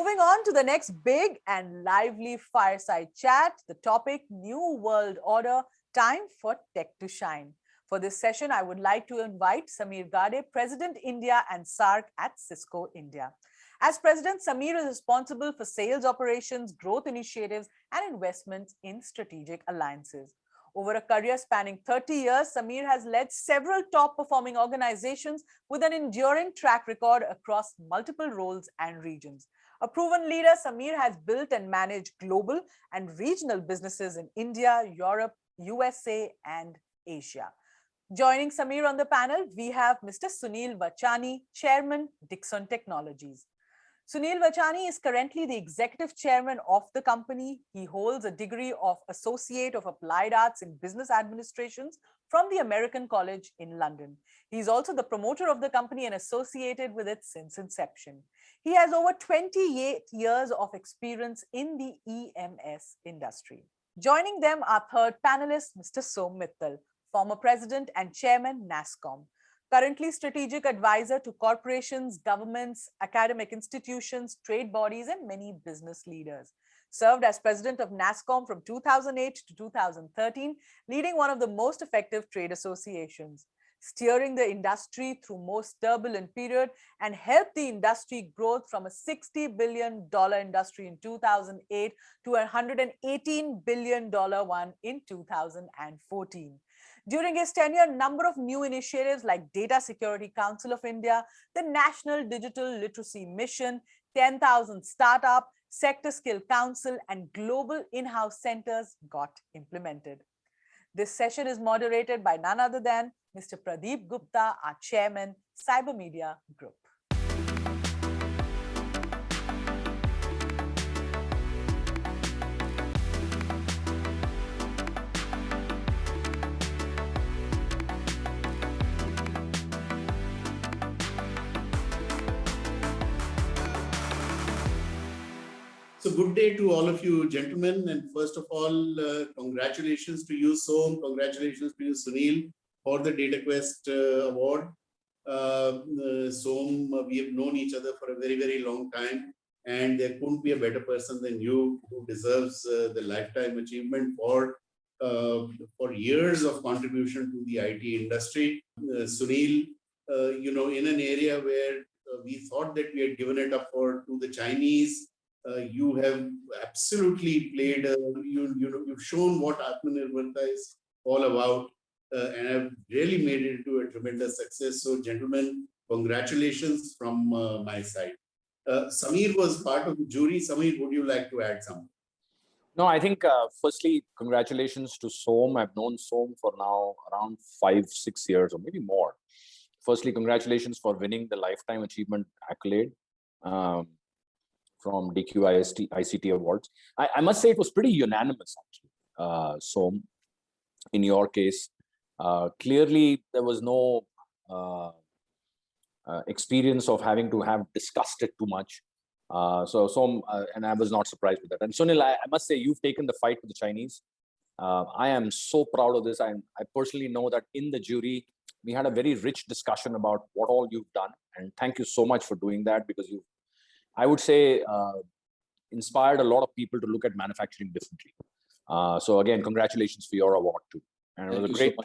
Moving on to the next big and lively fireside chat, the topic New World Order, time for tech to shine. For this session, I would like to invite Samir Gade, President India and SAARC at Cisco India. As President, Samir is responsible for sales operations, growth initiatives, and investments in strategic alliances. Over a career spanning 30 years, Samir has led several top-performing organizations with an enduring track record across multiple roles and regions. A proven leader, Samir has built and managed global and regional businesses in India, Europe, USA, and Asia. Joining Samir on the panel, we have Mr. Sunil Vachani, Chairman, Dixon Technologies. Sunil Vachani is currently the executive chairman of the company. He holds a degree of Associate of Applied Arts in Business Administrations from the American College in London. He is also the promoter of the company and associated with it since inception. He has over 28 years of experience in the EMS industry. Joining them, our third panelist, Mr. Som Mittal, former president and chairman, NASSCOM. Currently strategic advisor to corporations, governments, academic institutions, trade bodies, and many business leaders. Served as president of NASSCOM from 2008 to 2013, leading one of the most effective trade associations, steering the industry through most turbulent period, and helped the industry growth from a $60 billion industry in 2008 to a $118 billion one in 2014. During his tenure, a number of new initiatives like Data Security Council of India, the National Digital Literacy Mission, 10,000 Startup, Sector Skill Council, and Global In-House Centers got implemented. This session is moderated by none other than Mr. Pradeep Gupta, our chairman, Cyber Media Group. So good day to all of you gentlemen, and first of all, congratulations to you, Som, congratulations to you, Sunil, for the DataQuest award. Som, we have known each other for a very, very long time, and there couldn't be a better person than you who deserves the lifetime achievement for years of contribution to the IT industry. Sunil, in an area where we thought that we had given it up to the Chinese, you have absolutely played, you've shown what Atmanirbharta is all about, and have really made it into a tremendous success. So gentlemen, congratulations from my side. Samir was part of the jury. Samir, would you like to add something? No, I think firstly, congratulations to Som. I've known Som for now around 5-6 years or maybe more. Firstly, congratulations for winning the Lifetime Achievement accolade from DQ ICT Awards. I must say it was pretty unanimous, actually, Som, in your case. Clearly, there was no experience of having to have discussed it too much. So Som, and I was not surprised with that. And Sunil, I must say, you've taken the fight to the Chinese. I am so proud of this. I personally know that in the jury, we had a very rich discussion about what all you've done. And thank you so much for doing that, because you've, I would say, inspired a lot of people to look at manufacturing differently. So again, congratulations for your award too. And it was a great. So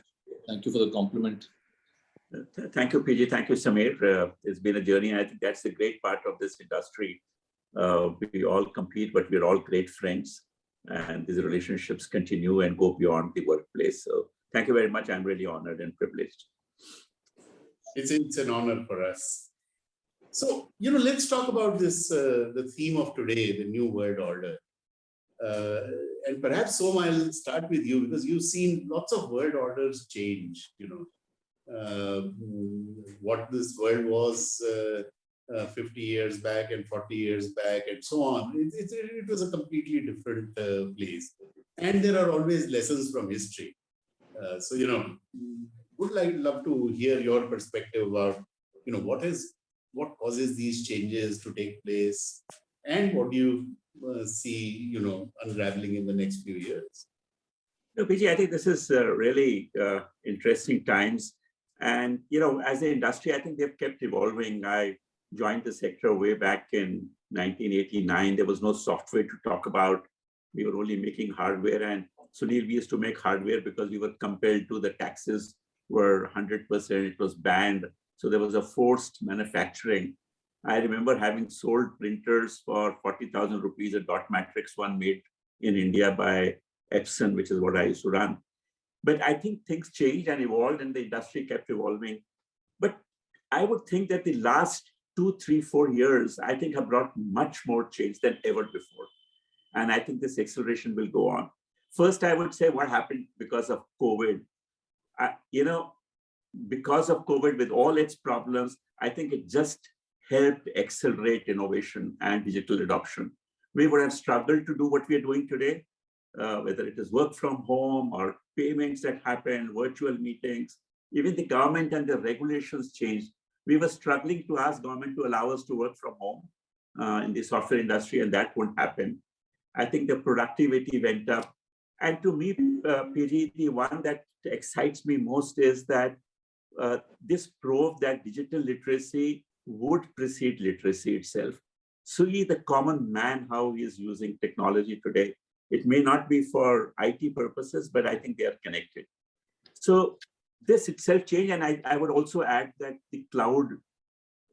thank you for the compliment. Thank you, PG. Thank you, Samir. It's been a journey. I think that's the great part of this industry. We all compete, but we're all great friends. And these relationships continue and go beyond the workplace. So thank you very much. I'm really honored and privileged. It's an honor for us. So, let's talk about this, the theme of today, the New World Order. And perhaps, Som, I'll start with you, because you've seen lots of world orders change, what this world was 50 years back and 40 years back and so on. It was a completely different place. And there are always lessons from history. So, would love to hear your perspective about, what causes these changes to take place, and what do you see, unraveling in the next few years? No, PG, I think this is really interesting times. And, as an industry, I think they've kept evolving. I joined the sector way back in 1989, there was no software to talk about. We were only making hardware. And Sunil, we used to make hardware because we were compelled to, the taxes were 100%, it was banned. So there was a forced manufacturing. I remember having sold printers for 40,000 rupees, a dot matrix one made in India by Epson, which is what I used to run. But I think things changed and evolved and the industry kept evolving. But I would think that the last 2, 3, 4 years, I think have brought much more change than ever before. And I think this acceleration will go on. First, I would say what happened because of COVID. Because of COVID, with all its problems, I think it just helped accelerate innovation and digital adoption. We would have struggled to do what we are doing today, whether it is work from home or payments that happen, virtual meetings, even the government and the regulations changed. We were struggling to ask government to allow us to work from home in the software industry, and that won't happen. I think the productivity went up. And to me, PG, the one that excites me most is that this proved that digital literacy would precede literacy itself. See the common man, how he is using technology today. It may not be for IT purposes, but I think they are connected. So this itself changed. And I would also add that the cloud,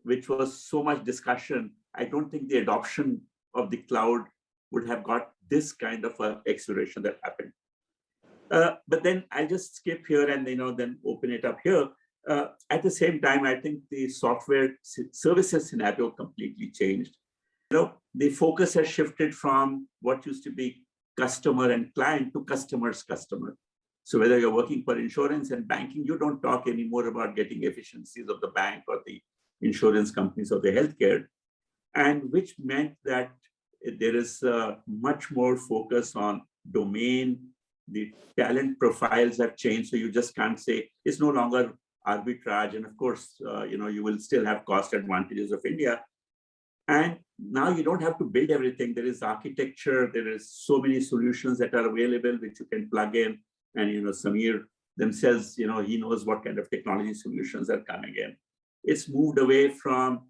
which was so much discussion, I don't think the adoption of the cloud would have got this kind of a acceleration that happened. But then I'll just skip here and then open it up here. At the same time, I think the software services scenario completely changed. The focus has shifted from what used to be customer and client to customer's customer. So whether you're working for insurance and banking, you don't talk anymore about getting efficiencies of the bank or the insurance companies or the healthcare, and which meant that there is much more focus on domain. The talent profiles have changed, so you just can't say it's no longer arbitrage. And of course, you will still have cost advantages of India. And now you don't have to build everything. There is architecture. There is so many solutions that are available which you can plug in. And Samir themselves, he knows what kind of technology solutions are coming in. It's moved away from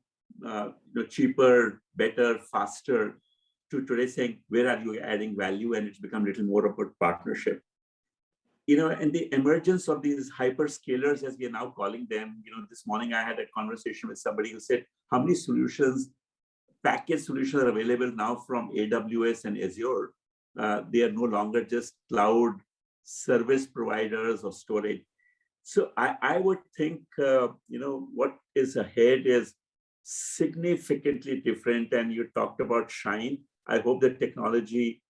cheaper, better, faster to today saying, where are you adding value? And it's become a little more about partnership. And the emergence of these hyperscalers, as we are now calling them, this morning I had a conversation with somebody who said, how many package solutions are available now from AWS and Azure? They are no longer just cloud service providers or storage. So I would think, what is ahead is significantly different. And you talked about Shine. I hope that technology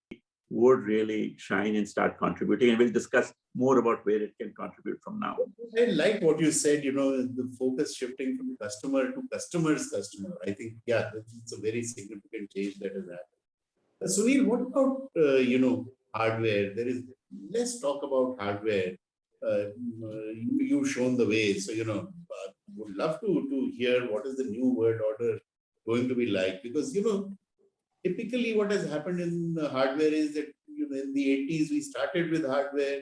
would really shine and start contributing. And we'll discuss more about where it can contribute from now. I like what you said, the focus shifting from customer to customer's customer. I think, it's a very significant change that has happened. Sunil, what about, hardware? Let's talk about hardware. You've shown the way. So, would love to hear what is the new world order going to be like, because, typically what has happened in hardware is that, in the 80s, we started with hardware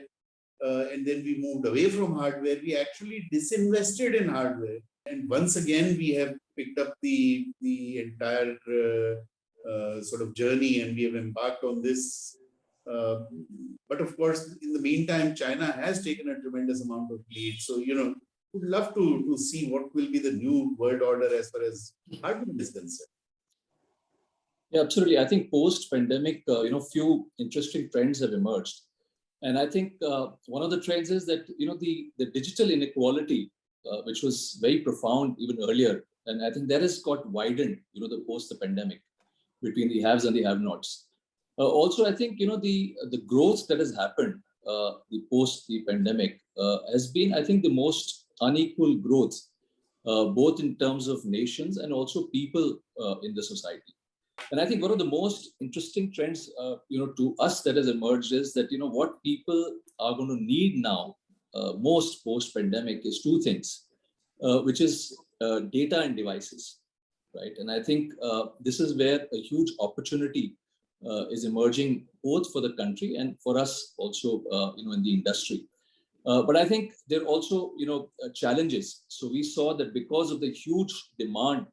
and then we moved away from hardware. We actually disinvested in hardware. And once again, we have picked up the entire sort of journey and we have embarked on this. But of course, in the meantime, China has taken a tremendous amount of lead. So, would love to see what will be the new world order as far as hardware is concerned. Yeah, absolutely. I think post-pandemic, few interesting trends have emerged. And I think one of the trends is that, the digital inequality, which was very profound even earlier. And I think that has got widened, the post the pandemic between the haves and the have-nots. Also, I think, the growth that has happened the post the pandemic has been, I think, the most unequal growth, both in terms of nations and also people in the society. And I think one of the most interesting trends, to us that has emerged is that, what people are going to need now, most post-pandemic, is two things, which is data and devices, right? And I think this is where a huge opportunity is emerging, both for the country and for us also, in the industry. But I think there are also, challenges. So we saw that because of the huge demand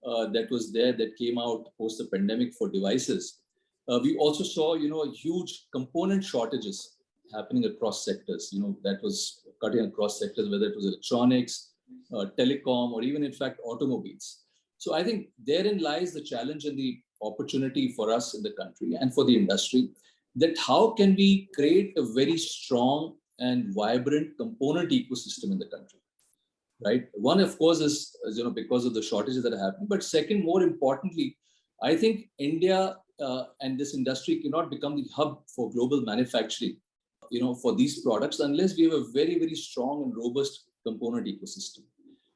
that was there that came out post the pandemic for devices, we also saw, huge component shortages happening across sectors. That was cutting across sectors, whether it was electronics, telecom, or even in fact automobiles. So I think therein lies the challenge and the opportunity for us in the country and for the industry, that how can we create a very strong and vibrant component ecosystem in the country, right? One, of course, is because of the shortages that are happening. But second, more importantly, I think India and this industry cannot become the hub for global manufacturing, for these products, unless we have a very, very strong and robust component ecosystem.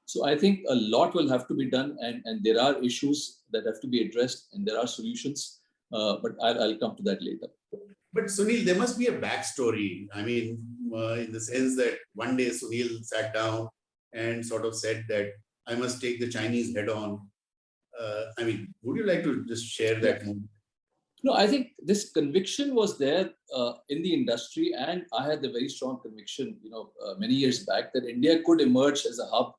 So I think a lot will have to be done, and there are issues that have to be addressed, and there are solutions, but I'll come to that later. But Sunil, there must be a backstory. I mean, in the sense that one day Sunil sat down and sort of said that I must take the Chinese head on. I mean, would you like to just share that moment? No, I think this conviction was there in the industry, and I had the very strong conviction, many years back, that India could emerge as a hub,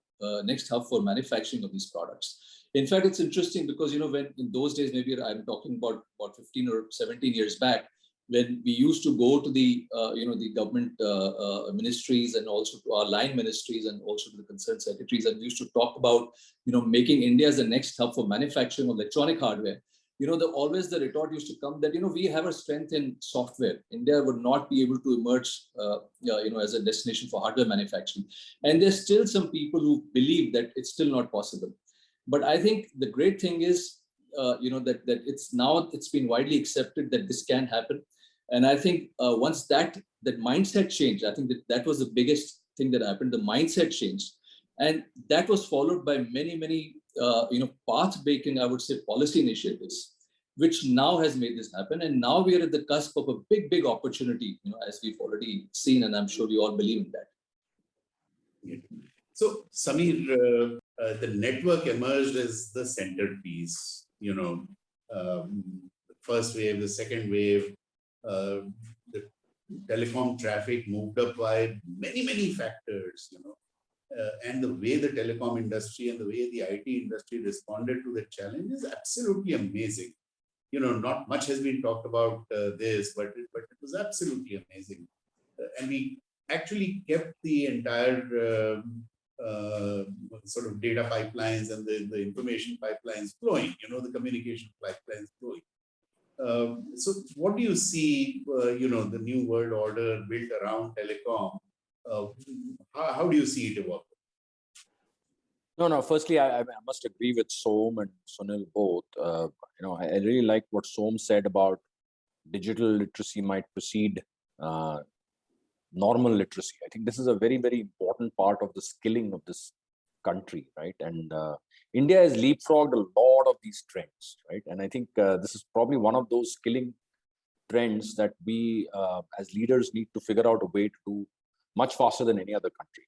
next hub for manufacturing of these products. In fact, it's interesting because, when in those days, maybe I'm talking about 15 or 17 years back, when we used to go to the, the government ministries and also to our line ministries and also to the concerned secretaries, and we used to talk about, making India as the next hub for manufacturing of electronic hardware. Always the retort used to come that, we have a strength in software. India would not be able to emerge, as a destination for hardware manufacturing. And there's still some people who believe that it's still not possible. But I think the great thing is, that it's been widely accepted that this can happen. And I think once that mindset changed, I think that was the biggest thing that happened. The mindset changed. And that was followed by many, many, path-breaking, I would say, policy initiatives, which now has made this happen. And now we are at the cusp of a big, big opportunity, as we've already seen, and I'm sure you all believe in that. Yeah. So, Samir, the network emerged as the centerpiece, the first wave, the second wave, the telecom traffic moved up by many, many factors, and the way the telecom industry and the way the IT industry responded to the challenge is absolutely amazing. Not much has been talked about this, but it was absolutely amazing. And we actually kept the entire sort of data pipelines and the information pipelines flowing, the communication pipelines flowing. So what do you see, the new world order built around telecom? How do you see it evolve? No. Firstly, I must agree with Som and Sunil both. I really like what Som said about digital literacy might precede normal literacy. I think this is a very, very important part of the skilling of this country, right? And India has leapfrogged a lot of these trends, right? And I think this is probably one of those skilling trends that we as leaders need to figure out a way to do much faster than any other country.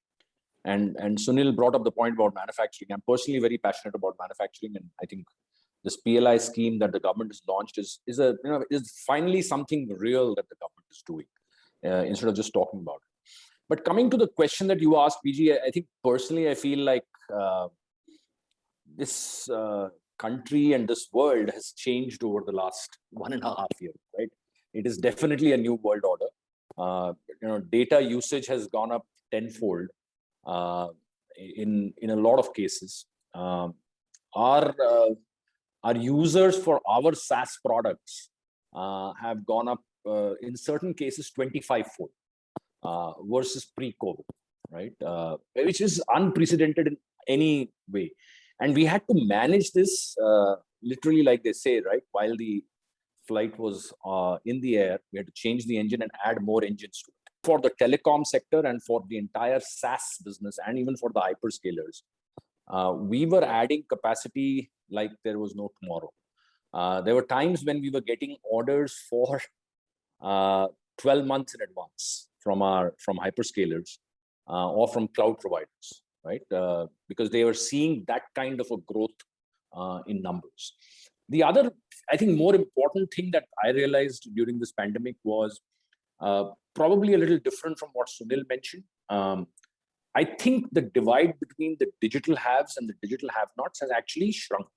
And Sunil brought up the point about manufacturing. I'm personally very passionate about manufacturing, and I think this PLI scheme that the government has launched is finally something real that the government is doing, instead of just talking about it. But coming to the question that you asked, PG, I think personally I feel like this country and this world has changed over the last 1.5 years, right? It is definitely a new world order. Data usage has gone up tenfold in a lot of cases. Our users for our SaaS products have gone up in certain cases 25-fold versus pre-COVID, right? Which is unprecedented in any way. And we had to manage this literally, like they say, right? While the flight was in the air, we had to change the engine and add more engines to it. For the telecom sector and for the entire SaaS business, and even for the hyperscalers, we were adding capacity like there was no tomorrow. There were times when we were getting orders for 12 months in advance from hyperscalers or from cloud providers, right? Because they were seeing that kind of a growth in numbers. The other, I think, more important thing that I realized during this pandemic was probably a little different from what Sunil mentioned. I think the divide between the digital haves and the digital have-nots has actually shrunk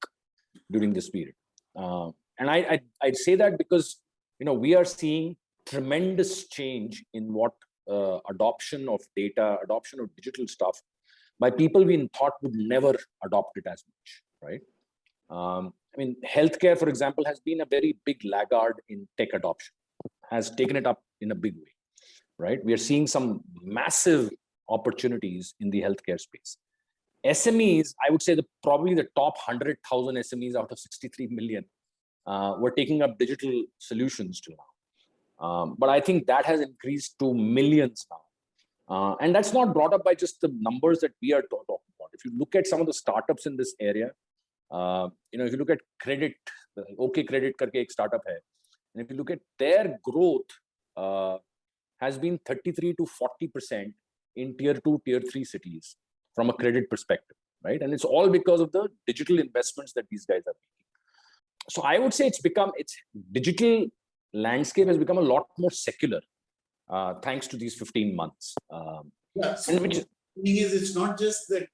during this period. And I'd say that because, we are seeing tremendous change in what adoption of data, adoption of digital stuff by people we thought would never adopt it as much, right? Healthcare, for example, has been a very big laggard in tech adoption, has taken it up in a big way, right? We are seeing some massive opportunities in the healthcare space. SMEs, I would say probably the top 100,000 SMEs out of 63 million were taking up digital solutions till now. But I think that has increased to millions now. And that's not brought up by just the numbers that we are talking about. If you look at some of the startups in this area, if you look at Credit, OK Credit karke ek startup hai, and if you look at their growth has been 33 to 40% in tier 2, tier 3 cities from a credit perspective, right? And it's all because of the digital investments that these guys are making. So I would say its digital landscape has become a lot more secular thanks to these 15 months. Yeah, so the thing is, it's not just that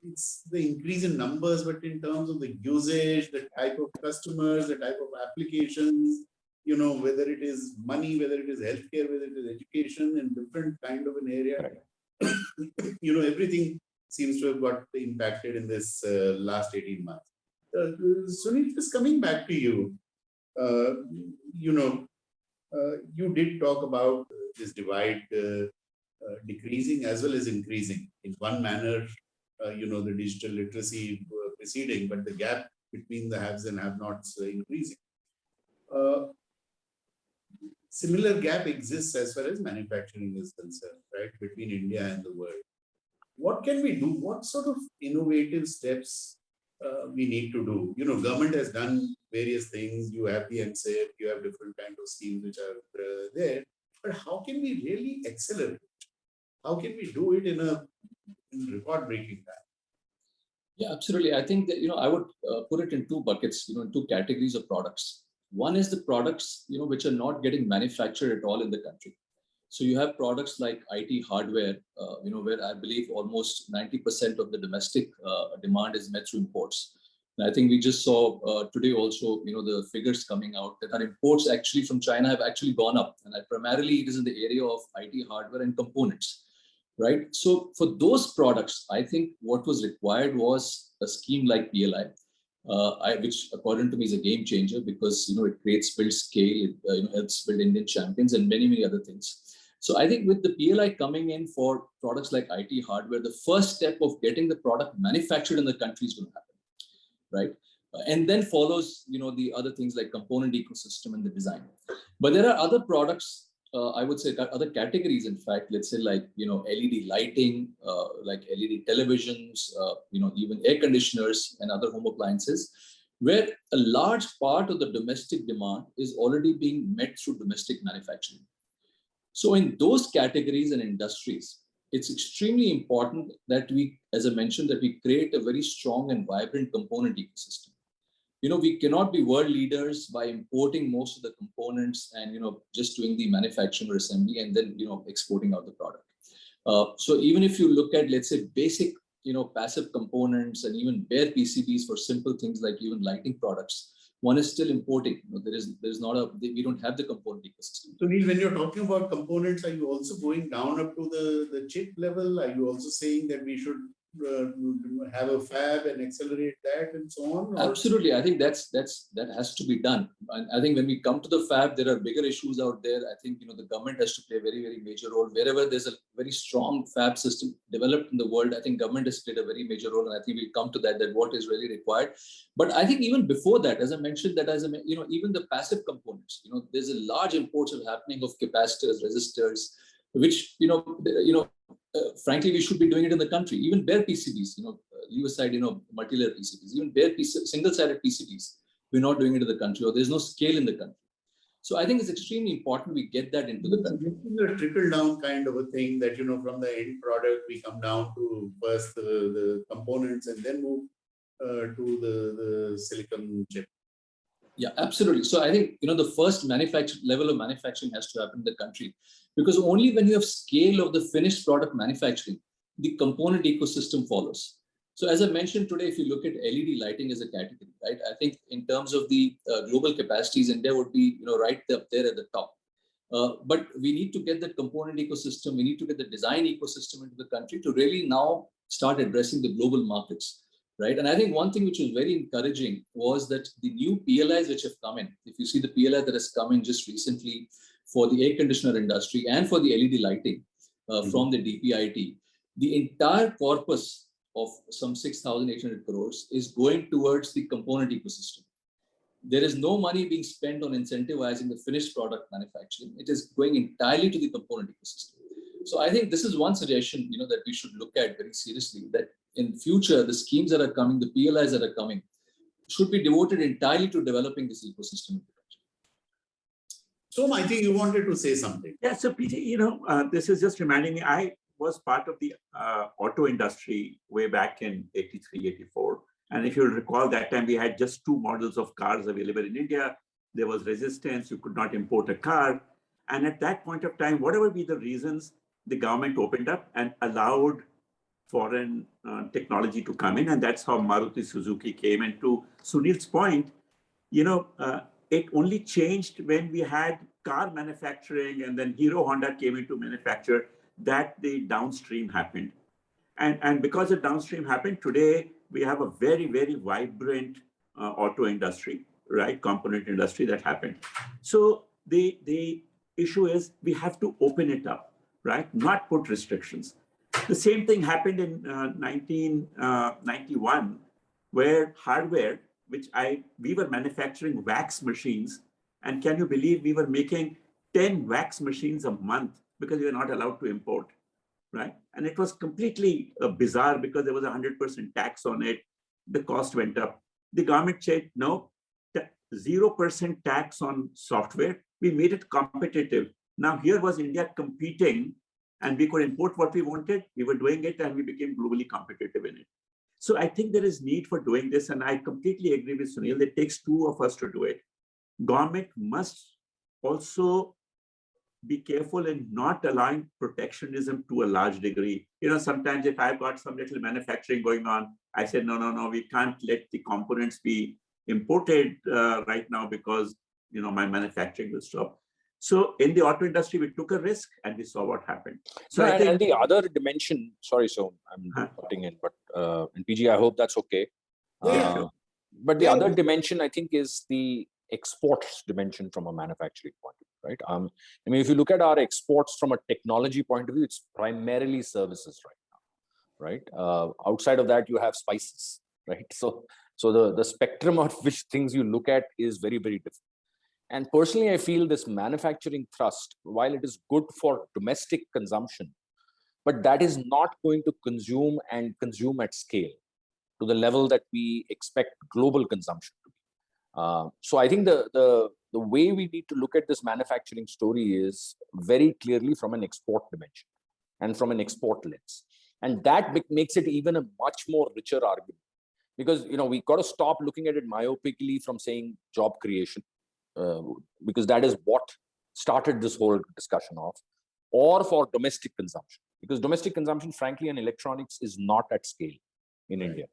it's the increase in numbers, but in terms of the usage, the type of customers, the type of applications, whether it is money, whether it is healthcare, whether it is education, in different kind of an area. Right. Everything seems to have got impacted in this last 18 months. Sunil, just coming back to you, you did talk about this divide decreasing as well as increasing. In one manner, the digital literacy preceding, but the gap between the haves and have-nots increasing. Similar gap exists as far as manufacturing is concerned, right, between India and the world. What can we do? What sort of innovative steps we need to do? Government has done various things. You have the MSAFE, you have different kind of schemes which are there. But how can we really accelerate? How can we do it in record-breaking time? Yeah, absolutely. I think that, I would put it in two buckets, in two categories of products. One is the products, which are not getting manufactured at all in the country. So you have products like IT hardware, where I believe almost 90% of the domestic demand is met through imports. And I think we just saw today also, the figures coming out that our imports actually from China have actually gone up. And primarily it is in the area of IT hardware and components, right? So for those products, I think what was required was a scheme like PLI. Which according to me is a game changer because it builds scale, it helps build Indian champions and many, many other things. So I think with the PLI coming in for products like IT hardware, the first step of getting the product manufactured in the country is going to happen, right? And then follows, the other things like component ecosystem and the design. But there are other products, I would say other categories, in fact, let's say like, LED lighting, like LED televisions, even air conditioners and other home appliances, where a large part of the domestic demand is already being met through domestic manufacturing. So in those categories and industries, it's extremely important that we, as I mentioned, that we create a very strong and vibrant component ecosystem. We cannot be world leaders by importing most of the components and, just doing the manufacturing or assembly and then, exporting out the product. So even if you look at, let's say, basic, passive components and even bare PCBs for simple things like even lighting products, one is still importing. We don't have the component ecosystem. So Neil, when you're talking about components, are you also going down up to the chip level? Are you also saying that we should have a fab and accelerate that and so on? Or? Absolutely. I think that has to be done. And I think when we come to the fab, there are bigger issues out there. I think, the government has to play a very, very major role. Wherever there's a very strong fab system developed in the world, I think government has played a very major role. And I think we'll come to that what is really required. But I think even before that, as I mentioned, even the passive components, there's a large imports are happening of capacitors, resistors, which, frankly, we should be doing it in the country. Even bare PCBs, leave aside, multi-layer PCBs, even bare single-sided PCBs, we're not doing it in the country, or there's no scale in the country. So I think it's extremely important we get that into the country. It's a trickle-down kind of a thing that, from the end product, we come down to first the components and then move to the silicon chip. Yeah, absolutely. So I think, the first level of manufacturing has to happen in the country, because only when you have scale of the finished product manufacturing, the component ecosystem follows. So as I mentioned today, if you look at LED lighting as a category, right, I think in terms of the global capacities, India would be right up there at the top. But we need to get that component ecosystem, we need to get the design ecosystem into the country to really now start addressing the global markets, right? And I think one thing which was very encouraging was that the new PLIs which have come in, if you see the PLI that has come in just recently for the air conditioner industry and for the LED lighting from the DPIT, the entire corpus of some 6,800 crores is going towards the component ecosystem. There is no money being spent on incentivizing the finished product manufacturing. It is going entirely to the component ecosystem. So I think this is one suggestion, that we should look at very seriously, that in future, the schemes that are coming, the PLIs that are coming, should be devoted entirely to developing this ecosystem. So I think you wanted to say something. Yeah, so PJ, this is just reminding me, I was part of the auto industry way back in 83, 84. And if you'll recall, that time we had just 2 models of cars available in India. There was resistance, you could not import a car. And at that point of time, whatever be the reasons, the government opened up and allowed foreign technology to come in. And that's how Maruti Suzuki came. And to Sunil's point, it only changed when we had car manufacturing and then Hero Honda came into manufacture, that the downstream happened. And because the downstream happened, today we have a very, very vibrant auto industry, right? Component industry that happened. So the issue is we have to open it up, right? Not put restrictions. The same thing happened in 1991, where hardware, we were manufacturing wax machines. And can you believe we were making 10 wax machines a month because we were not allowed to import, right? And it was completely bizarre because there was 100% tax on it. The cost went up. The government said, no, 0% tax on software. We made it competitive. Now here was India competing and we could import what we wanted. We were doing it and we became globally competitive in it. So I think there is need for doing this. And I completely agree with Sunil. It takes 2 of us to do it. Government must also be careful in not allowing protectionism to a large degree. Sometimes if I've got some little manufacturing going on, I said, no, we can't let the components be imported right now because, my manufacturing will stop. So in the auto industry, we took a risk and we saw what happened. So No, I think, and the other dimension, sorry, so I'm putting in, but in PG, I hope that's okay. Yeah. But the other dimension, I think, is the exports dimension from a manufacturing point of view, right? If you look at our exports from a technology point of view, it's primarily services right now, right? Outside of that, you have spices, right? So the spectrum of which things you look at is very, very different. And personally, I feel this manufacturing thrust, while it is good for domestic consumption, but that is not going to consume at scale to the level that we expect global consumption to be. So I think the way we need to look at this manufacturing story is very clearly from an export dimension and from an export lens. And that makes it even a much more richer argument. Because, we got to stop looking at it myopically from saying job creation, because that is what started this whole discussion off, or for domestic consumption. Because domestic consumption, frankly, in electronics is not at scale in India,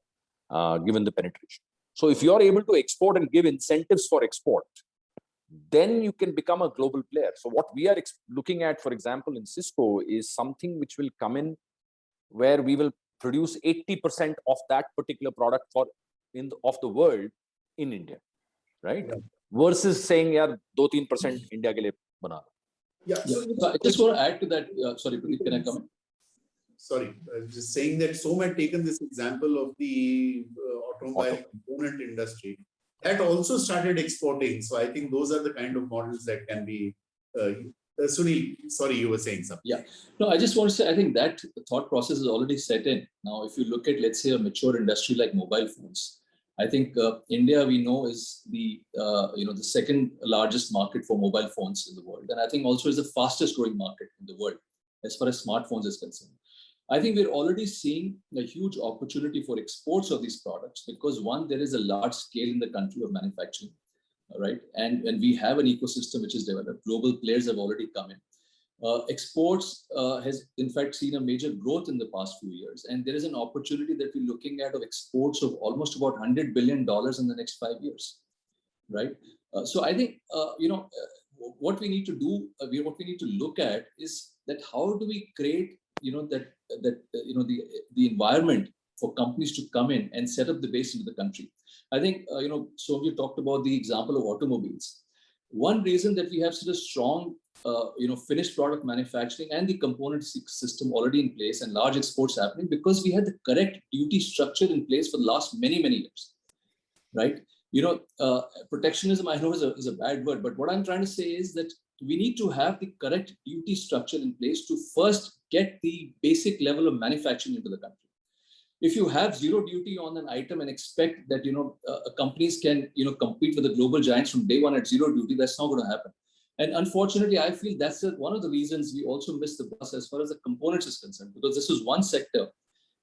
given the penetration. So if you're able to export and give incentives for export, then you can become a global player. So what we are looking at, for example, in Cisco is something which will come in where we will produce 80% of that particular product of the world in India, right? Yeah. Versus saying, yeah, 2-3% India ke liye bana. Yeah. So I just want to add to that. Sorry, Pradeep, can I come in? Sorry, I was just saying that Som had taken this example of the automobile component industry that also started exporting. So I think those are the kind of models that can be. Sunil, sorry, you were saying something. Yeah, no, I just want to say, I think that thought process is already set in. Now, if you look at, let's say, a mature industry like mobile phones, I think India, we know, is the the second largest market for mobile phones in the world, and I think also is the fastest growing market in the world as far as smartphones is concerned. I think we're already seeing a huge opportunity for exports of these products because, one, there is a large scale in the country of manufacturing, right? And we have an ecosystem which is developed. Global players have already come in. Exports has in fact seen a major growth in the past few years, and there is an opportunity that we're looking at of exports of almost about $100 billion in the next 5 years, right? So I think what we need to do, what we need to look at is that how do we create the environment for companies to come in and set up the base into the country. I think so you talked about the example of automobiles. One reason that we have such a strong finished product manufacturing and the component system already in place and large exports happening because we had the correct duty structure in place for the last many years, right? Protectionism, I know is a bad word, but what I'm trying to say is that we need to have the correct duty structure in place to first get the basic level of manufacturing into the country. If you have zero duty on an item and expect that companies can compete with the global giants from day one at zero duty, that's not going to happen. And unfortunately, I feel that's one of the reasons we also missed the bus as far as the components is concerned, because this was one sector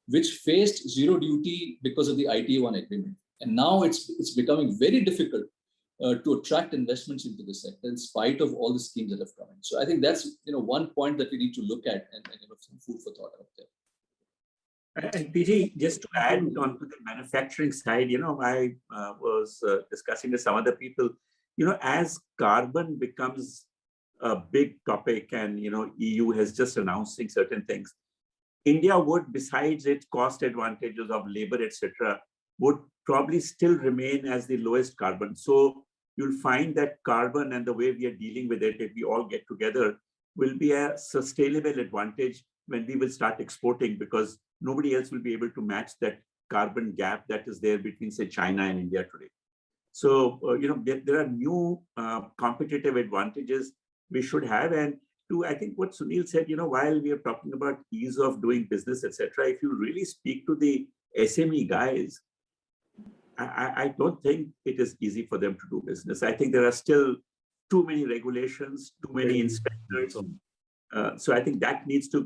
which faced zero duty because of the ITA-1 agreement. And now it's becoming very difficult to attract investments into the sector in spite of all the schemes that have come in. So I think that's one point that we need to look at and some food for thought out there. And PG, just to add on to the manufacturing side, I was discussing with some other people, as carbon becomes a big topic and, EU has just announcing certain things, India would, besides its cost advantages of labor, etc., would probably still remain as the lowest carbon. So you'll find that carbon and the way we are dealing with it, if we all get together, will be a sustainable advantage when we will start exporting, because nobody else will be able to match that carbon gap that is there between, say, China and India today. So, there are new competitive advantages we should have. And to, I think what Sunil said, while we are talking about ease of doing business, etc., if you really speak to the SME guys, I don't think it is easy for them to do business. I think there are still too many regulations, too many inspectors. So I think that needs to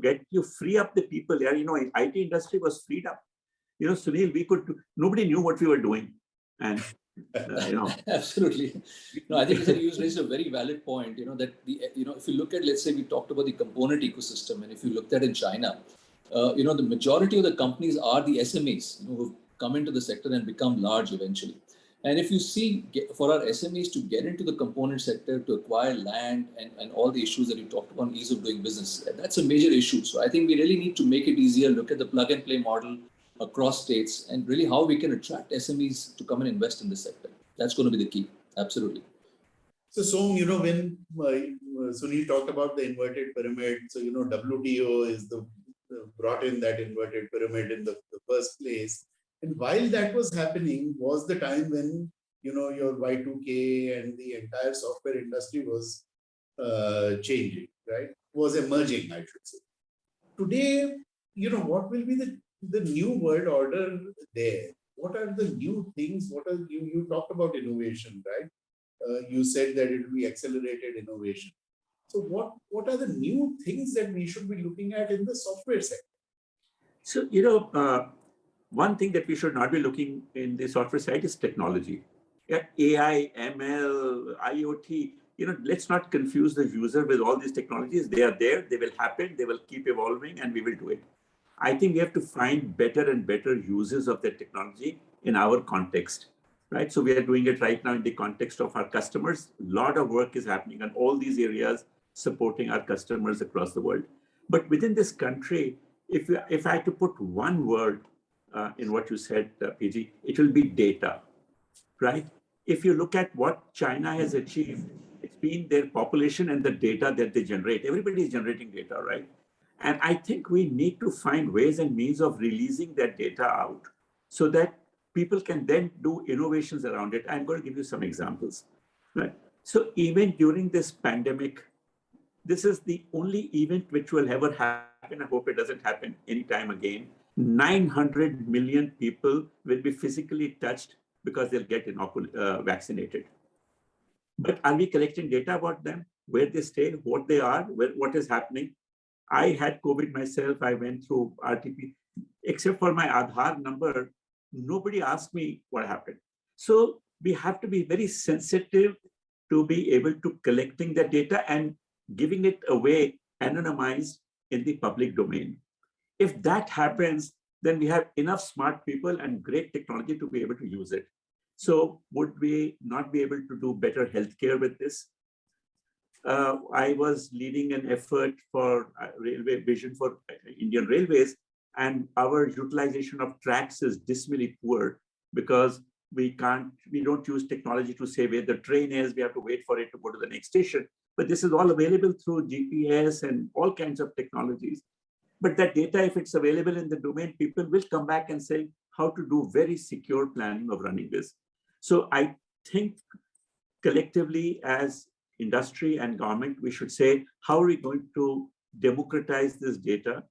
free up the people there. IT industry was freed up. Sunil, nobody knew what we were doing. And, Absolutely. No, I think you raised a very valid point, that if you look at, let's say we talked about the component ecosystem, and if you looked at in China, the majority of the companies are the SMEs, who've come into the sector and become large eventually. And if you see, for our SMEs to get into the component sector, to acquire land and all the issues that you talked about, ease of doing business, that's a major issue. So I think we really need to make it easier, look at the plug and play model across states, and really how we can attract SMEs to come and invest in this sector. That's going to be the key. Absolutely. So, when Sunil talked about the inverted pyramid, so, WTO is brought in that inverted pyramid in the first place. And while that was happening was the time when, your Y2K and the entire software industry was changing, right? Was emerging, I should say. Today, what will be the new world order there? What are the new things? You talked about innovation, right? You said that it will be accelerated innovation. So what are the new things that we should be looking at in the software sector? So, one thing that we should not be looking in the software side is technology. AI, ML, IoT, let's not confuse the user with all these technologies. They are there, they will happen, they will keep evolving, and we will do it. I think we have to find better and better uses of that technology in our context, right? So we are doing it right now in the context of our customers. A lot of work is happening on all these areas, supporting our customers across the world. But within this country, if I had to put one word in what you said, PG, it will be data, right? If you look at what China has achieved, it's been their population and the data that they generate. Everybody is generating data, right? And I think we need to find ways and means of releasing that data out so that people can then do innovations around it. I'm going to give you some examples, right? So even during this pandemic, this is the only event which will ever happen. I hope it doesn't happen anytime again. 900 million people will be physically touched because they'll get vaccinated. But are we collecting data about them, where they stay, what they are, what is happening? I had COVID myself. I went through RTP. Except for my Aadhaar number, nobody asked me what happened. So we have to be very sensitive to be able to collecting the data and giving it away anonymized in the public domain. If that happens, then we have enough smart people and great technology to be able to use it. So would we not be able to do better healthcare with this? I was leading an effort for railway vision for Indian Railways, and our utilization of tracks is dismally poor because we don't use technology to say where the train is. We have to wait for it to go to the next station. But this is all available through GPS and all kinds of technologies. But that data, if it's available in the domain, people will come back and say how to do very secure planning of running this. So I think collectively as industry and government, we should say, how are we going to democratize this data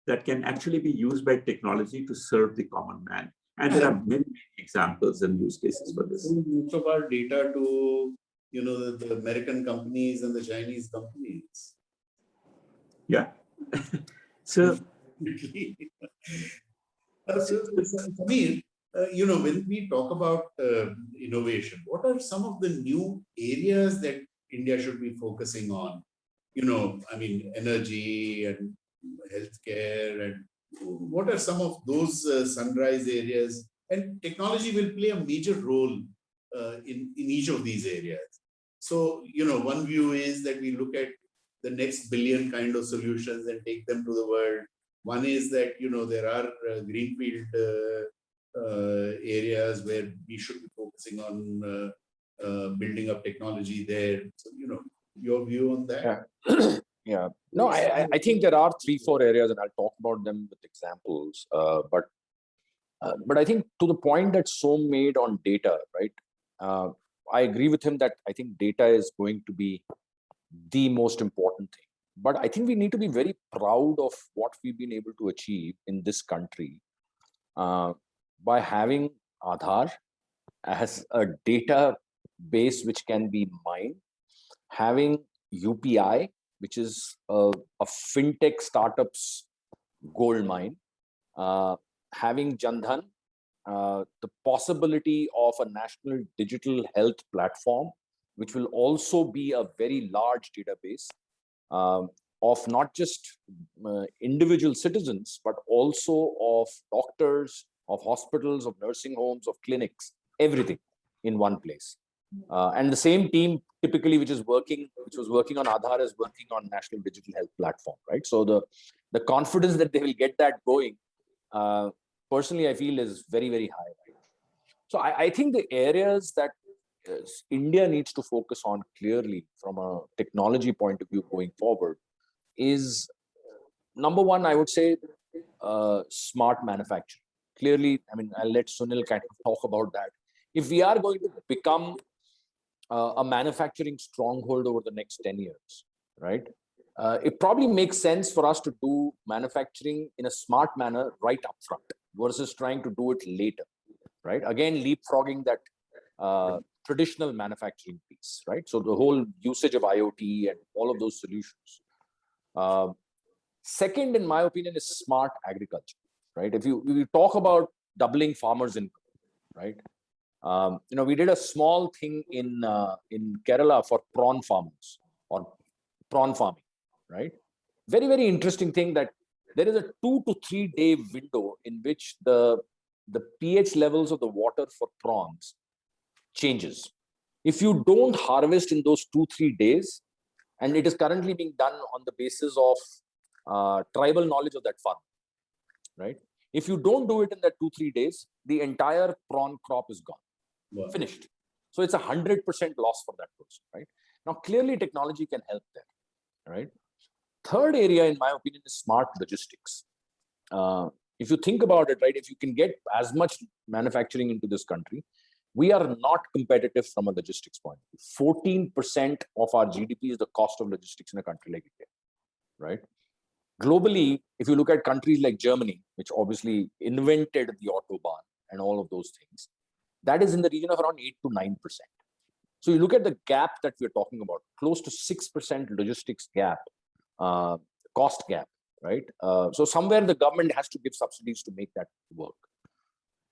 that can actually be used by technology to serve the common man? And there are many examples and use cases for this. Most of our data to, the American companies and the Chinese companies. Yeah. So, Sameer, when we talk about innovation, what are some of the new areas that India should be focusing on? Energy and healthcare, and what are some of those sunrise areas? And technology will play a major role in each of these areas. So, one view is that we look at the next billion kind of solutions and take them to the world. One is that, there are greenfield areas where we should be focusing on building up technology there. So, your view on that? Yeah. Yeah. No, I think there are 3-4 areas, and I'll talk about them with examples. But I think to the point that Som made on data, right? I agree with him that I think data is going to be the most important thing. But I think we need to be very proud of what we've been able to achieve in this country by having Aadhaar as a database which can be mined, having UPI, which is a fintech startup's gold mine, having Jan Dhan, the possibility of a national digital health platform, which will also be a very large database of not just individual citizens, but also of doctors, of hospitals, of nursing homes, of clinics, everything in one place. And the same team typically which was working on Aadhaar is working on National Digital Health Platform, right? So the confidence that they will get that going, personally, I feel is very, very high. Right? So I think the areas that India needs to focus on clearly from a technology point of view going forward is, number one, I would say smart manufacturing. Clearly, I'll let Sunil kind of talk about that. If we are going to become a manufacturing stronghold over the next 10 years, right? It probably makes sense for us to do manufacturing in a smart manner right up front versus trying to do it later, right? Again, leapfrogging that traditional manufacturing piece, right? So the whole usage of IoT and all of those solutions. Second, in my opinion, is smart agriculture, right? If you talk about doubling farmers' income, right? We did a small thing in Kerala for prawn farmers or prawn farming, right? Very, very interesting thing that there is a 2 to 3 day window in which the pH levels of the water for prawns changes. If you don't harvest in those 2-3 days, and it is currently being done on the basis of tribal knowledge of that farm, right? If you don't do it in that 2-3 days, the entire prawn crop is gone. Wow. Finished. So it's 100% loss for that person, right? Now, clearly technology can help there, right? Third area, in my opinion, is smart logistics. If you think about it, right, if you can get as much manufacturing into this country, we are not competitive from a logistics point of view. 14% of our GDP is the cost of logistics in a country like India, right? Globally, if you look at countries like Germany, which obviously invented the Autobahn and all of those things, that is in the region of around 8 to 9%. So you look at the gap that we're talking about, close to 6% logistics gap, cost gap, right? So somewhere the government has to give subsidies to make that work.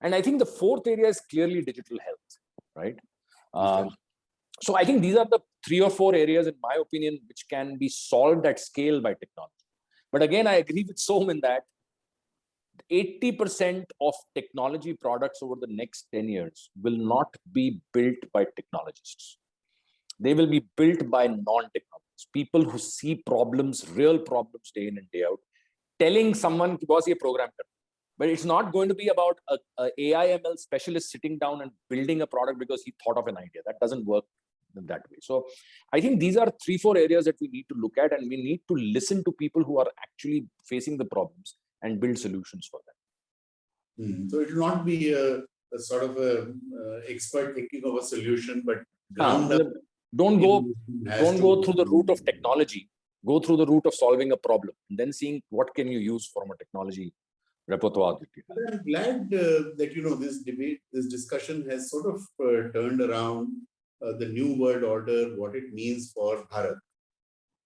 And I think the fourth area is clearly digital health, right? So I think these are the 3 or 4 areas, in my opinion, which can be solved at scale by technology. But again, I agree with Som in that 80% of technology products over the next 10 years will not be built by technologists. They will be built by non-technologists, people who see problems, real problems day in and day out, telling someone, boss, ye program kar. But it's not going to be about a AI ML specialist sitting down and building a product because he thought of an idea. That doesn't work that way. So I think these are 3-4 areas that we need to look at, and we need to listen to people who are actually facing the problems and build solutions for them. So it will not be a sort of a expert thinking of a solution, but ground up. Don't go through the route of technology. Go through the route of solving a problem, and then seeing what can you use from a technology repertoire. I'm glad that this debate, this discussion has sort of turned around the new world order, what it means for Bharat.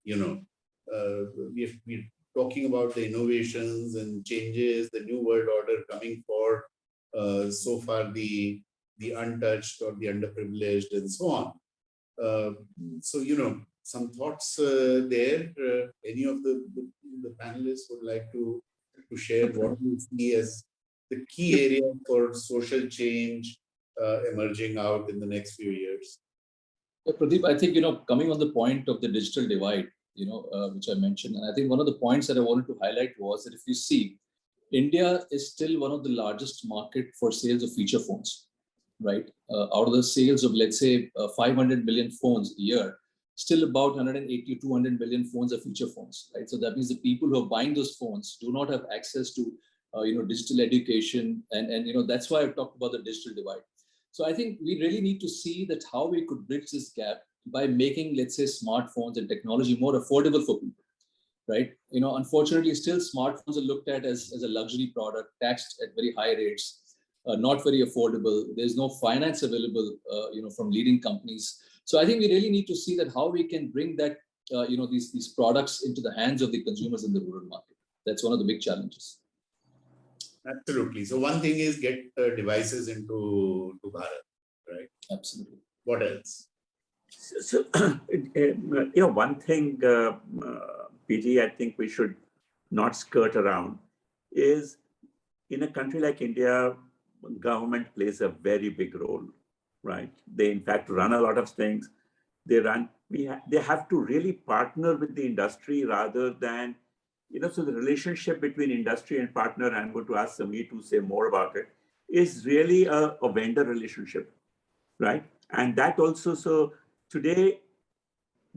We're talking about the innovations and changes, the new world order coming for so far the untouched or the underprivileged and so on. So some thoughts there. Any of the panelists would like to share what you see as the key area for social change emerging out in the next few years? Pradeep, I think, coming on the point of the digital divide, which I mentioned, and I think one of the points that I wanted to highlight was that if you see, India is still one of the largest market for sales of feature phones, right? Out of the sales of, let's say, 500 million phones a year, still about 180 to 200 million phones are feature phones, right? So that means the people who are buying those phones do not have access to, digital education. And that's why I've talked about the digital divide. So I think we really need to see that how we could bridge this gap by making, let's say, smartphones and technology more affordable for people, right? Unfortunately, still smartphones are looked at as a luxury product, taxed at very high rates, not very affordable. There's no finance available, from leading companies. So I think we really need to see that how we can bring that, these products into the hands of the consumers in the rural market. That's one of the big challenges. Absolutely. So one thing is get devices into Bharat, right? Absolutely. What else? So one thing, PG, I think we should not skirt around is, in a country like India, government plays a very big role, right? They in fact run a lot of things. They have to really partner with the industry rather than, so the relationship between industry and partner, I'm going to ask Sameer to say more about it, is really a vendor relationship, right? And that also, so today,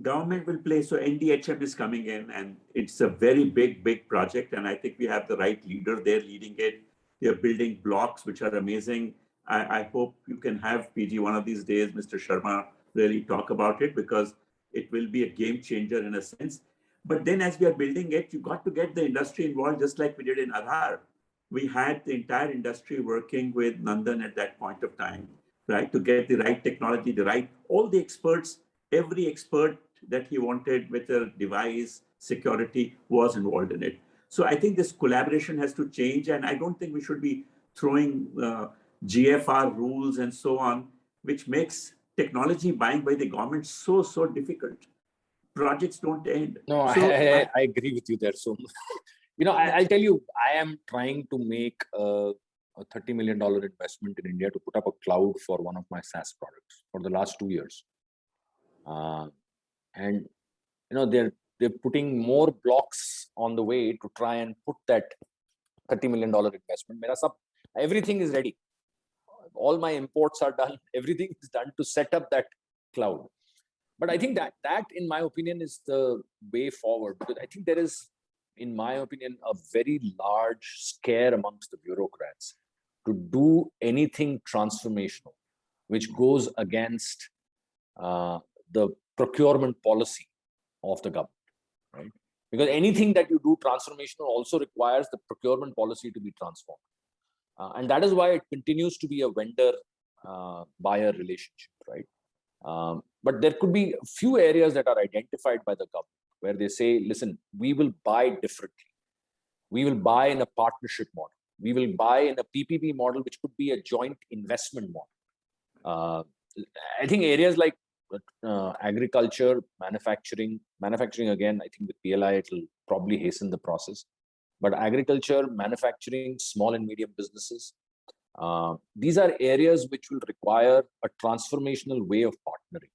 government will play, so NDHM is coming in, and it's a very big project, and I think we have the right leader there leading it. They're building blocks which are amazing. I hope you can have, PG, one of these days, Mr. Sharma, really talk about it, because it will be a game changer in a sense. But then as we are building it, you got to get the industry involved, just like we did in Aadhaar. We had the entire industry working with Nandan at that point of time, right? To get the right technology, all the experts, every expert that he wanted with a device, security, was involved in it. So I think this collaboration has to change, and I don't think we should be throwing GFR rules and so on, which makes technology buying by the government so difficult. Projects don't end. No, so, I agree with you there. So, I'll tell you, I am trying to make a $30 million investment in India to put up a cloud for one of my SaaS products for the last 2 years. And they're putting more blocks on the way to try and put that $30 million investment. Everything is ready. All my imports are done. Everything is done to set up that cloud. But I think that in my opinion is the way forward, because I think there is, in my opinion, a very large scare amongst the bureaucrats to do anything transformational, which goes against the procurement policy of the government, right? Because anything that you do transformational also requires the procurement policy to be transformed. And that is why it continues to be a vendor-buyer relationship, right? But there could be a few areas that are identified by the government where they say, listen, we will buy differently. We will buy in a partnership model. We will buy in a PPP model, which could be a joint investment model. I think areas like agriculture, manufacturing again, I think with PLI, it will probably hasten the process. But agriculture, manufacturing, small and medium businesses, these are areas which will require a transformational way of partnering.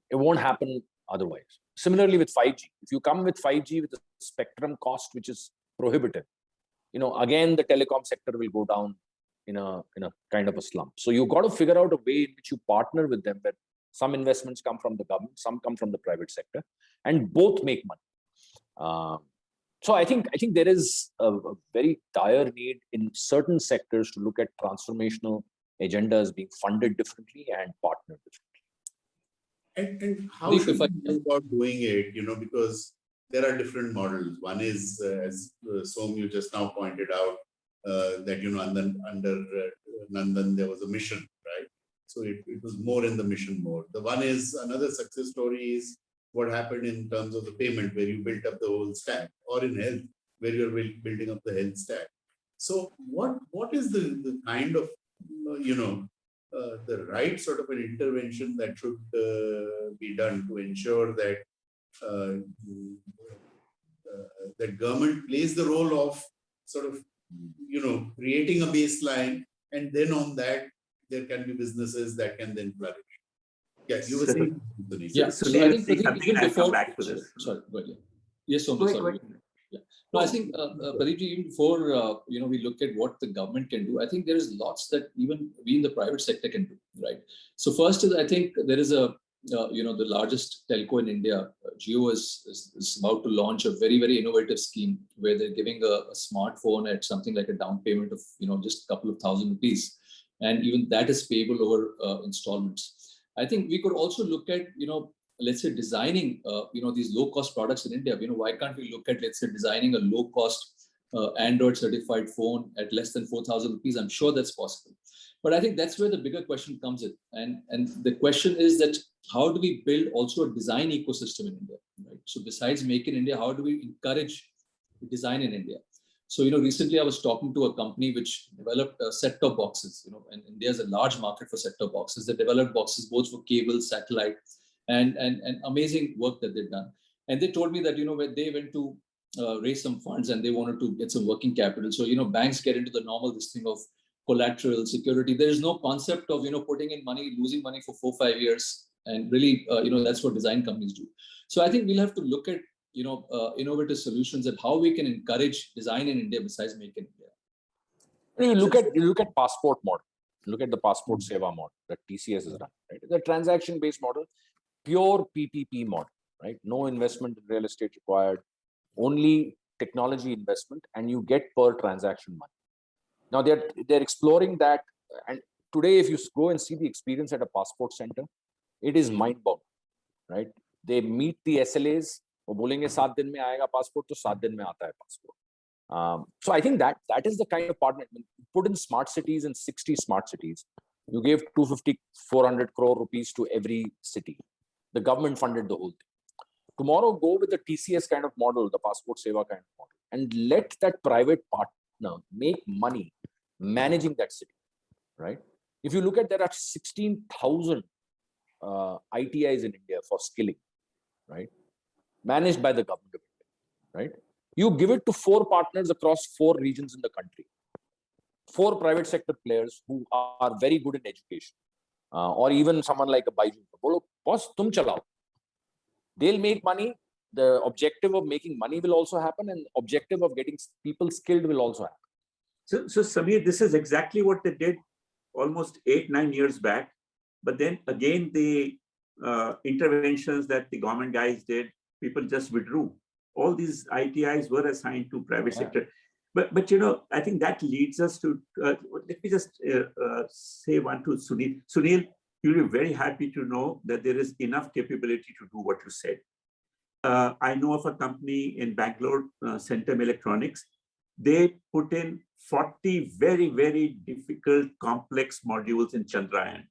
It won't happen otherwise. Similarly with 5G, if you come with 5G with a spectrum cost which is prohibitive, again the telecom sector will go down in a kind of a slump. So you've got to figure out a way in which you partner with them, where some investments come from the government, some come from the private sector, and both make money. So I think there is a very dire need in certain sectors to look at transformational agendas being funded differently and partnered differently. And how should we go about doing it? Because there are different models. One is, as Som, you just now pointed out, that under Nandan there was a mission, right? So it was more in the mission mode. The one is, another success story is what happened in terms of the payment, where you built up the whole stack, or in health, where you're building up the health stack. So what is the kind of the right sort of an intervention that should be done to ensure that that government plays the role of sort of creating a baseline, and then on that there can be businesses that can then flourish. Yeah, you were saying. Yeah, so I think even before. Back to this. Sorry, go ahead. Yes, sorry. Yeah. No, I think, Pradeep, even before we look at what the government can do, I think there is lots that even we in the private sector can do, right? So first is, I think there is the largest telco in India, Jio, is about to launch a very, very innovative scheme where they're giving a smartphone at something like a down payment of just a couple of ₹1,000, and even that is payable over installments. I think we could also look at let's say designing these low cost products in India. Why can't we look at, let's say, designing a low cost Android certified phone at less than ₹4,000? I'm sure that's possible. But I think that's where the bigger question comes in. And the question is that how do we build also a design ecosystem in India, right? So besides Make in India, how do we encourage design in India? So, recently I was talking to a company which developed set-top boxes, and India is a large market for set-top boxes. They developed boxes both for cable, satellite, and amazing work that they've done. And they told me that, when they went to raise some funds and they wanted to get some working capital. So, banks get into the normal this thing of collateral security. There is no concept of, putting in money, losing money for 4-5 years. And really, that's what design companies do. So I think we'll have to look at, innovative solutions and how we can encourage design in India besides Make in India. You look at passport model. Look at the passport seva model that TCS has run. Right? It's a transaction-based model, pure PPP model, right? No investment in real estate required, only technology investment, and you get per transaction money. Now they're exploring that, and today if you go and see the experience at a passport center, it is mind-boggling, right? They meet the SLAs. वो बोलेंगे 7 दिन में आएगा passport, तो 7 दिन में आता है passport. So I think that is the kind of partner. Put in smart cities in 60 smart cities. You gave 250-400 crore rupees to every city. The government funded the whole thing. Tomorrow, go with the TCS kind of model, the passport seva kind of model, and let that private partner make money managing that city, right? If you look at, there are 16,000 ITIs in India for skilling, right? Managed by the government, right? You give it to 4 partners across 4 regions in the country, 4 private sector players who are very good in education, or even someone like a Byju. Bolo, boss, tum chalao. They'll make money. The objective of making money will also happen, and objective of getting people skilled will also happen. So Samir, this is exactly what they did almost 8-9 years back. But then again, the interventions that the government guys did, people just withdrew. All these ITIs were assigned to private sector. But I think that leads us to, let me just say one to Sunil. Sunil, you'll be very happy to know that there is enough capability to do what you said. I know of a company in Bangalore, Centum Electronics. They put in 40 very, very difficult, complex modules in Chandrayaan.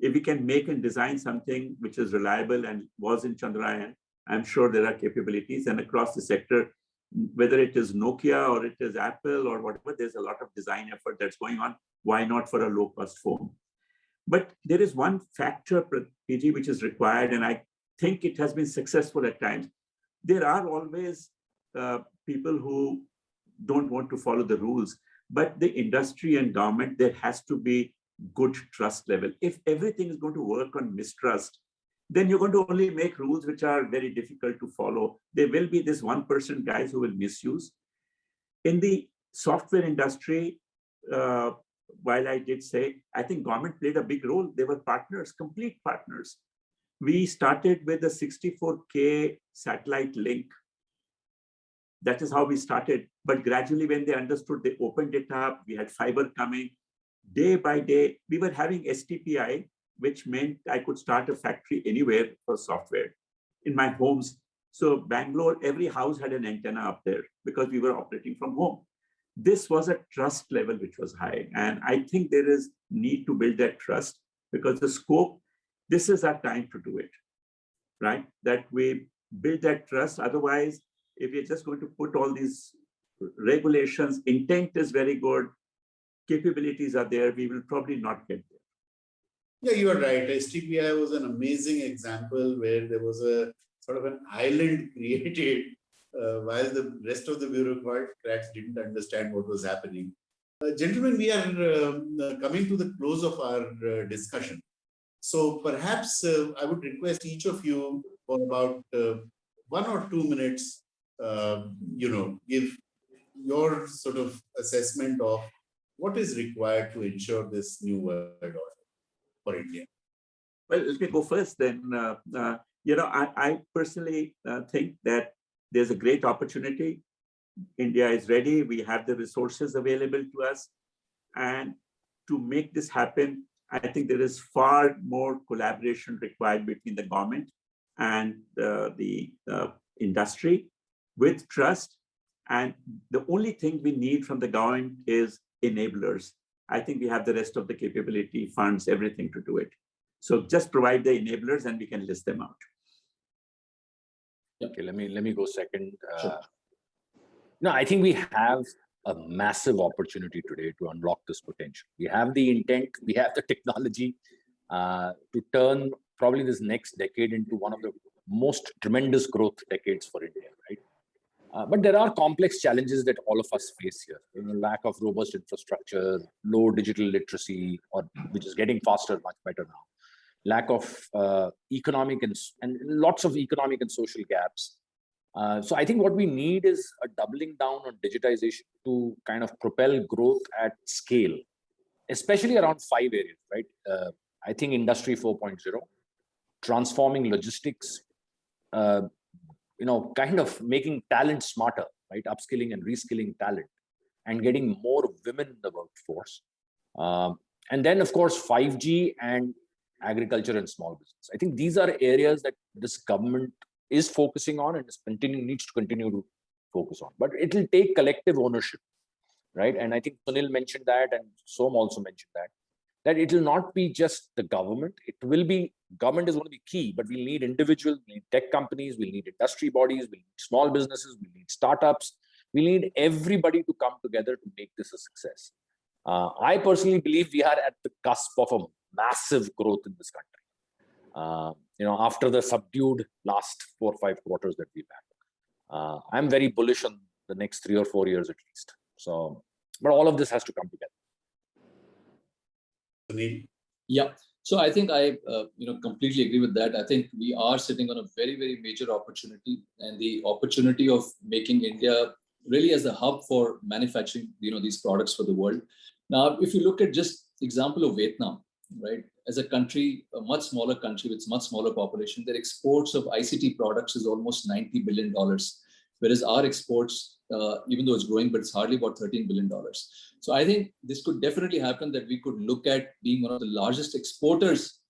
If we can make and design something which is reliable and was in Chandrayaan, I'm sure there are capabilities, and across the sector, whether it is Nokia or it is Apple or whatever, there's a lot of design effort that's going on. Why not for a low-cost phone? But there is one factor, PG, which is required, and I think it has been successful at times. There are always people who don't want to follow the rules, but the industry and government, there has to be good trust level. If everything is going to work on mistrust, then you're going to only make rules which are very difficult to follow. There will be this 1% guys who will misuse. In the software industry, while I did say, I think government played a big role. They were partners, complete partners. We started with a 64K satellite link. That is how we started. But gradually when they understood, they opened it up. We had fiber coming. Day by day, we were having STPI, which meant I could start a factory anywhere for software in my homes. So Bangalore, every house had an antenna up there because we were operating from home. This was a trust level which was high. And I think there is need to build that trust because the scope, this is our time to do it, right? That we build that trust. Otherwise, if you're just going to put all these regulations, intent is very good, capabilities are there, we will probably not get there. Yeah, you are right. STPI was an amazing example where there was a sort of an island created while the rest of the bureaucrats didn't understand what was happening. Gentlemen, we are coming to the close of our discussion. So perhaps I would request each of you for about 1 or 2 minutes, give your sort of assessment of what is required to ensure this new world order for India. Well, let me go first then. I personally think that there's a great opportunity. India is ready. We have the resources available to us. And to make this happen, I think there is far more collaboration required between the government and the industry with trust. And the only thing we need from the government is enablers. I think we have the rest of the capability, funds, everything to do it. So just provide the enablers and we can list them out. Okay, let me go second. Sure. No, I think we have a massive opportunity today to unlock this potential. We have the intent, we have the technology to turn probably this next decade into one of the most tremendous growth decades for India, right? But there are complex challenges that all of us face here. Lack of robust infrastructure, low digital literacy, which is getting faster, much better now. Lack of economic and lots of economic and social gaps. So I think what we need is a doubling down on digitization to kind of propel growth at scale, especially around 5 areas, right? I think Industry 4.0, transforming logistics, kind of making talent smarter, right? Upskilling and reskilling talent and getting more women in the workforce. And then, of course, 5G and agriculture and small business. I think these are areas that this government is focusing on and needs to continue to focus on. But it will take collective ownership, right? And I think Sunil mentioned that, and Som also mentioned that it will not be just the government. Government is going to be key, but we'll need individuals, we need tech companies, we'll need industry bodies, we need small businesses, we need startups. We need everybody to come together to make this a success. I personally believe we are at the cusp of a massive growth in this country. After the subdued last 4 or 5 quarters that we've had. I'm very bullish on the next 3 or 4 years at least. So, but all of this has to come together. Sunil? Yeah. So I think I completely agree with that. I think we are sitting on a very, very major opportunity, and the opportunity of making India really as a hub for manufacturing, these products for the world. Now, if you look at just example of Vietnam, right? As a country, a much smaller country with much smaller population, their exports of ICT products is almost $90 billion. Whereas our exports, even though it's growing, but it's hardly about $13 billion. So I think this could definitely happen, that we could look at being one of the largest exporters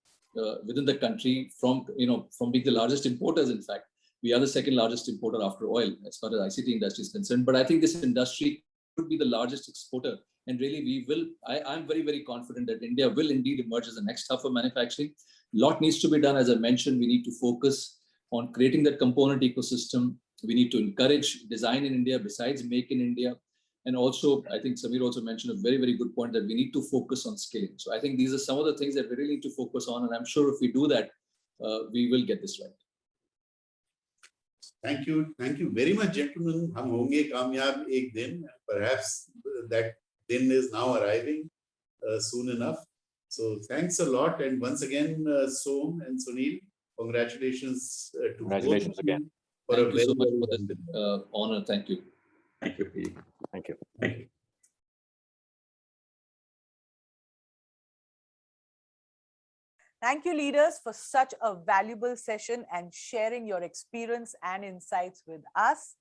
within the country from being the largest importers. In fact, we are the second largest importer after oil as far as ICT industry is concerned. But I think this industry could be the largest exporter. And really, I'm very, very confident that India will indeed emerge as the next hub for manufacturing. A lot needs to be done. As I mentioned, we need to focus on creating that component ecosystem. We need to encourage design in India besides make in India. And also, I think Samir also mentioned a very, very good point that we need to focus on scaling. So I think these are some of the things that we really need to focus on. And I'm sure if we do that, we will get this right. Thank you very much, gentlemen. हम होंगे कामयाब एक दिन. Perhaps that दिन is now arriving soon enough. So thanks a lot, and once again, Som and Sunil, congratulations to Congratulations both of you again. for Thank a you so very, much very for this long honor. Thank you. Thank you, PG. Thank you. Thank you. Thank you, leaders, for such a valuable session and sharing your experience and insights with us.